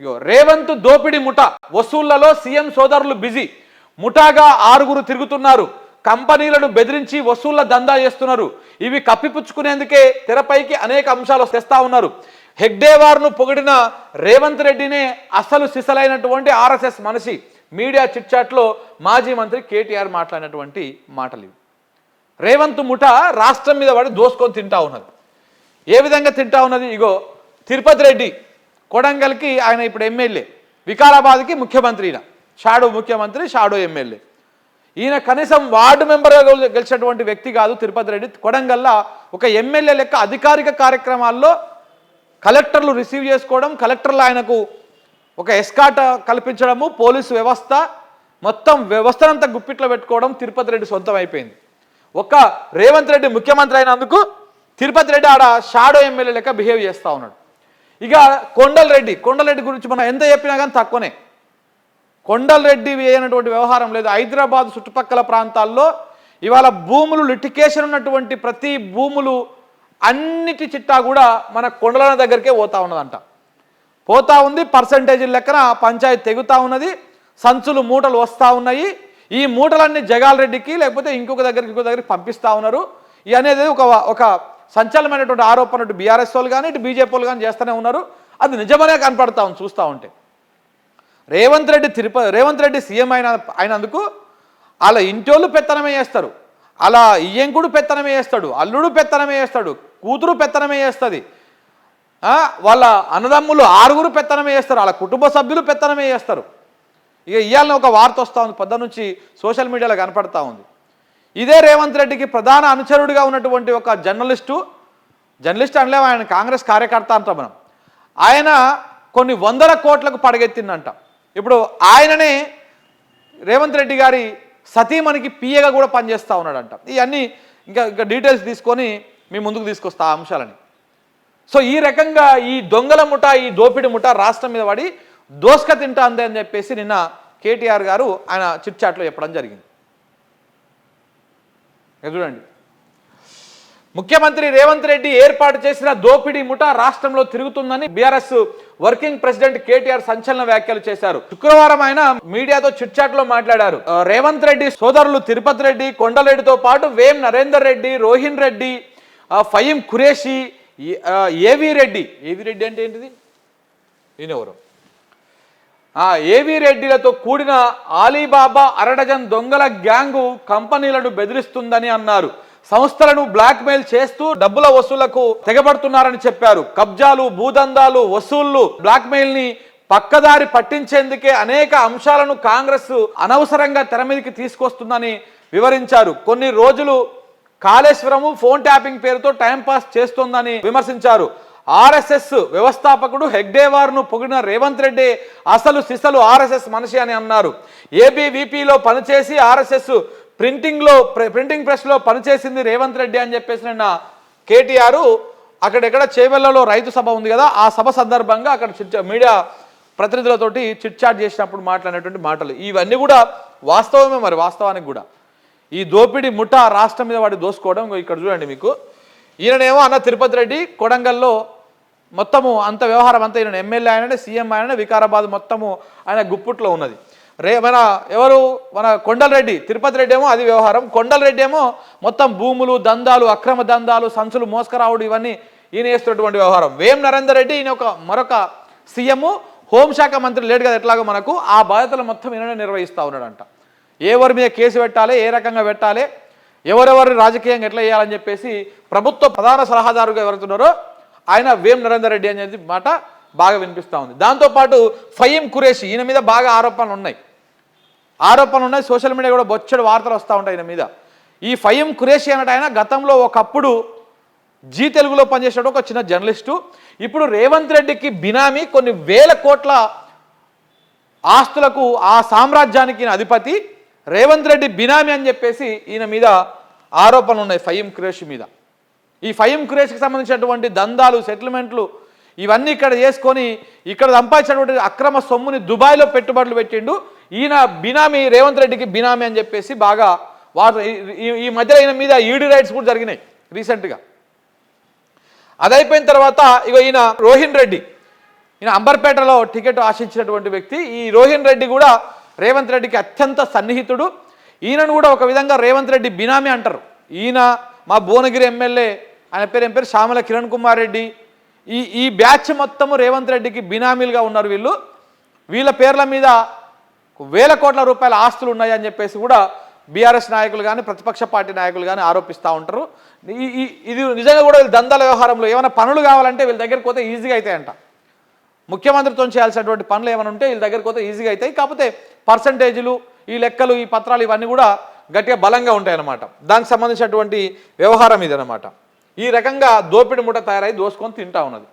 ఇగో రేవంత్ దోపిడి ముఠా వసూళ్లలో సీఎం సోదరులు బిజీ ముఠాగా 6 తిరుగుతున్నారు కంపెనీలను బెదిరించి వసూళ్ల దందా చేస్తున్నారు ఇవి కప్పిపుచ్చుకునేందుకే తెరపైకి అనేక అంశాలు తెస్తా ఉన్నారు హెగ్డేవార్ను పొగిడిన రేవంత్ రెడ్డినే అసలు సిసలైనటువంటి ఆర్ఎస్ఎస్ మనిషి మీడియా చిట్ చాట్ లో మాజీ మంత్రి కేటీఆర్ మాట్లాడినటువంటి మాటలు రేవంత్ ముఠా రాష్ట్రం మీద పడి దోసుకొని తింటా ఉన్నది ఏ విధంగా తింటా ఉన్నది ఇగో తిరుపతి రెడ్డి కొడంగల్కి ఆయన ఇప్పుడు ఎమ్మెల్యే వికారాబాద్కి ముఖ్యమంత్రి ఈయన షాడో ముఖ్యమంత్రి షాడో ఎమ్మెల్యే ఈయన కనీసం వార్డు మెంబర్గా గెలిచినటువంటి వ్యక్తి కాదు తిరుపతి రెడ్డి కొడంగల్లో ఒక ఎమ్మెల్యే లెక్క అధికారిక కార్యక్రమాల్లో కలెక్టర్లు రిసీవ్ చేసుకోవడం కలెక్టర్లు ఆయనకు ఒక ఎస్కాట్ కల్పించడము పోలీసు వ్యవస్థ మొత్తం వ్యవస్థనంతా గుప్పిట్లో పెట్టుకోవడం తిరుపతి రెడ్డి సొంతం అయిపోయింది ఒక రేవంత్ రెడ్డి ముఖ్యమంత్రి అయినందుకు తిరుపతి రెడ్డి ఆడ షాడో ఎమ్మెల్యే లెక్క బిహేవ్ చేస్తూ ఉన్నాడు ఇక కొండలరెడ్డి గురించి మనం ఎంత చెప్పినా కానీ తక్కువనే కొండలరెడ్డి అయినటువంటి వ్యవహారం లేదు హైదరాబాద్ చుట్టుపక్కల ప్రాంతాల్లో ఇవాళ భూములు లిటికేషన్ ఉన్నటువంటి ప్రతి భూములు అన్నిటి చిట్టా కూడా మన కొండల దగ్గరికే పోతా ఉంది పర్సంటేజీ లెక్కన పంచాయతీ తెగుతా ఉన్నది సంచులు మూటలు వస్తూ ఉన్నాయి ఈ మూటలన్నీ జగాల్ రెడ్డికి లేకపోతే ఇంకొక దగ్గరికి పంపిస్తూ ఉన్నారు ఇది అనేది ఒక సంచలనమైనటువంటి ఆరోపణ ఇటు బీఆర్ఎస్ వాళ్ళు కానీ ఇటు బీజేపీ వాళ్ళు కానీ చేస్తూనే ఉన్నారు అది నిజమనే కనపడతా ఉంది చూస్తూ ఉంటే రేవంత్ రెడ్డి సీఎం అయినందుకు వాళ్ళ ఇంటోళ్ళు పెత్తనమే చేస్తారు అలా ఇయ్యంకుడు పెత్తనమే చేస్తాడు అల్లుడు పెత్తనమే చేస్తాడు కూతురు పెత్తనమే చేస్తుంది వాళ్ళ అన్నదమ్ములు 6 పెత్తనమే చేస్తారు వాళ్ళ కుటుంబ సభ్యులు పెత్తనమే చేస్తారు ఇక ఇవాళ ఒక వార్త వస్తూ ఉంది పొద్దు నుంచి సోషల్ మీడియాలో కనపడతా ఉంది ఇదే రేవంత్ రెడ్డికి ప్రధాన అనుచరుడిగా ఉన్నటువంటి ఒక జర్నలిస్ట్ అనలేము ఆయన కాంగ్రెస్ కార్యకర్త అంటాం మనం ఆయన కొన్ని 100 కోట్లకు పడగెత్తిందంట ఇప్పుడు ఆయననే రేవంత్ రెడ్డి గారి సతీమణికి పిఏగా కూడా పనిచేస్తూ ఉన్నాడంట ఇవన్నీ ఇంకా డీటెయిల్స్ తీసుకొని మీ ముందుకు తీసుకొస్తా ఆ అంశాలని సో ఈ రకంగా ఈ దొంగల ముఠా ఈ దోపిడి ముఠా రాష్ట్రం మీద పడి దోసుక తింటా అందే అని చెప్పేసి నిన్న కేటీఆర్ గారు ఆయన చిట్ చాట్లో చెప్పడం జరిగింది చూడండి ముఖ్యమంత్రి రేవంత్ రెడ్డి ఏర్పాటు చేసిన దోపిడీ ముఠా రాష్ట్రంలో తిరుగుతుందని బీఆర్ఎస్ వర్కింగ్ ప్రెసిడెంట్ కేటీఆర్ సంచలన వ్యాఖ్యలు చేశారు శుక్రవారం ఆయన మీడియాతో చిట్ చాట్ లో మాట్లాడారు రేవంత్ రెడ్డి సోదరులు తిరుపతి రెడ్డి కొండలరెడ్డితో పాటు వేం నరేందర్ రెడ్డి రోహిన్ రెడ్డి ఫయీం ఖురేషి ఏవి రెడ్డి అంటే ఏంటిది ఈయనెవరు ఏవి రెడ్డిలతో కూడిన ఆలీబాబా అరడజన్ దొంగల గ్యాంగు కంపెనీలను బెదిరిస్తుందని అన్నారు సంస్థలను బ్లాక్మెయిల్ చేస్తూ డబ్బుల వసూళ్లకు తెగబడుతున్నారని చెప్పారు కబ్జాలు భూదందాలు వసూళ్లు బ్లాక్మెయిల్ ని పక్కదారి పట్టించేందుకే అనేక అంశాలను కాంగ్రెస్ అనవసరంగా తెర మీదకి తీసుకొస్తుందని వివరించారు కొన్ని రోజులు కాళేశ్వరము ఫోన్ ట్యాపింగ్ పేరుతో టైంపాస్ చేస్తోందని విమర్శించారు ఆర్ఎస్ఎస్ వ్యవస్థాపకుడు హెగ్డేవార్ను పొగిడిన రేవంత్ రెడ్డి అసలు సిసలు ఆర్ఎస్ఎస్ మనిషి అని అన్నారు ఏబీవీపీలో పనిచేసి ఆర్ఎస్ఎస్ ప్రింటింగ్ ప్రెస్లో పనిచేసింది రేవంత్ రెడ్డి అని చెప్పేసి నిన్న కేటీఆర్ అక్కడెక్కడ చేవెళ్లలో రైతు సభ ఉంది కదా ఆ సభ సందర్భంగా అక్కడ మీడియా ప్రతినిధులతోటి చిట్ చాట్ చేసినప్పుడు మాట్లాడినటువంటి మాటలు ఇవన్నీ కూడా వాస్తవమే మరి వాస్తవానికి కూడా ఈ దోపిడీ ముఠా రాష్ట్రం మీద వాడి దోసుకోవడం ఇక్కడ చూడండి మీకు ఈయననేమో అన్న తిరుపతి రెడ్డి కొడంగల్లో మొత్తము అంత వ్యవహారం అంతా ఈయన ఎమ్మెల్యే ఆయననే సీఎం ఆయననే వికారాబాద్ మొత్తము ఆయన గుప్పుట్లో ఉన్నది మన కొండలరెడ్డి తిరుపతి రెడ్డి ఏమో అది వ్యవహారం కొండలరెడ్డి ఏమో మొత్తం భూములు దందాలు అక్రమ దందాలు సంచులు మోసుకరావుడు ఇవన్నీ ఈయన వేస్తున్నటువంటి వ్యవహారం వేం నరేందర్ రెడ్డి ఈయన మరొక సీఎం హోంశాఖ మంత్రి లేడు కదా ఎట్లాగో మనకు ఆ బాధ్యతలు మొత్తం ఈయననే నిర్వహిస్తూ ఉన్నాడంట ఎవరి మీద కేసు పెట్టాలి ఏ రకంగా పెట్టాలి ఎవరెవరు రాజకీయంగా ఎట్లా చేయాలని చెప్పేసి ప్రభుత్వ ప్రధాన సలహాదారుగా ఎవరుతున్నారో ఆయన వేం నరేందర్ రెడ్డి అనేది మాట బాగా వినిపిస్తూ ఉంది దాంతోపాటు ఫయీం ఖురేషి ఈయన మీద బాగా ఆరోపణలు ఉన్నాయి సోషల్ మీడియా కూడా బొచ్చడు వార్తలు వస్తూ ఉంటాయి ఈయన మీద ఈ ఫయీం ఖురేషి అన్నట్టు ఆయన గతంలో ఒకప్పుడు జీ తెలుగులో పనిచేసాడు ఒక చిన్న జర్నలిస్టు ఇప్పుడు రేవంత్ రెడ్డికి బినామీ కొన్ని 1000 కోట్ల ఆస్తులకు ఆ సామ్రాజ్యానికి అధిపతి రేవంత్ రెడ్డి బినామీ అని చెప్పేసి ఈయన మీద ఆరోపణలు ఉన్నాయి ఫయీం ఖురేషి మీద ఈ ఫయీం ఖురేషికి సంబంధించినటువంటి దందాలు సెటిల్మెంట్లు ఇవన్నీ ఇక్కడ చేసుకొని ఇక్కడ సంపాదించినటువంటి అక్రమ సొమ్ముని దుబాయ్లో పెట్టుబడులు పెట్టిండు ఈయన బినామీ రేవంత్ రెడ్డికి బినామీ అని చెప్పేసి బాగా ఈ మధ్యలో ఈయన మీద ఈడీ రైట్స్ కూడా జరిగినాయి రీసెంట్గా అది అయిపోయిన తర్వాత ఇక ఈయన రోహిన్ రెడ్డి ఈయన అంబర్పేటలో టికెట్ ఆశించినటువంటి వ్యక్తి. ఈ రోహిన్ రెడ్డి కూడా రేవంత్ రెడ్డికి అత్యంత సన్నిహితుడు. ఈయనను కూడా ఒక విధంగా రేవంత్ రెడ్డి బినామీ అంటారు. ఈయన మా భువనగిరి ఎమ్మెల్యే, ఆయన పేరు ఏం పేరు, శ్యామల కిరణ్ కుమార్ రెడ్డి. ఈ బ్యాచ్ మొత్తము రేవంత్ రెడ్డికి బినామీలుగా ఉన్నారు. వీళ్ళ పేర్ల మీద వేల కోట్ల రూపాయల ఆస్తులు ఉన్నాయని చెప్పేసి కూడా బీఆర్ఎస్ నాయకులు కానీ ప్రతిపక్ష పార్టీ నాయకులు కానీ ఆరోపిస్తూ ఉంటారు. ఇది నిజంగా కూడా వీళ్ళు దందాల వ్యవహారంలో ఏమైనా పనులు కావాలంటే వీళ్ళ దగ్గరికి పోతే ఈజీగా అవుతాయంట. ముఖ్యమంత్రితో చేయాల్సినటువంటి పనులు ఏమైనా ఉంటే వీళ్ళ దగ్గరికి పోతే ఈజీగా అవుతాయి. కాకపోతే పర్సంటేజీలు, ఈ లెక్కలు, ఈ పత్రాలు ఇవన్నీ కూడా గట్టిగా బలంగా ఉంటాయన్నమాట. దానికి సంబంధించినటువంటి వ్యవహారం ఇదన్నమాట. ఈ రకంగా దోపిడి ముఠ తయారై దోసుకొని తింటా ఉన్నది.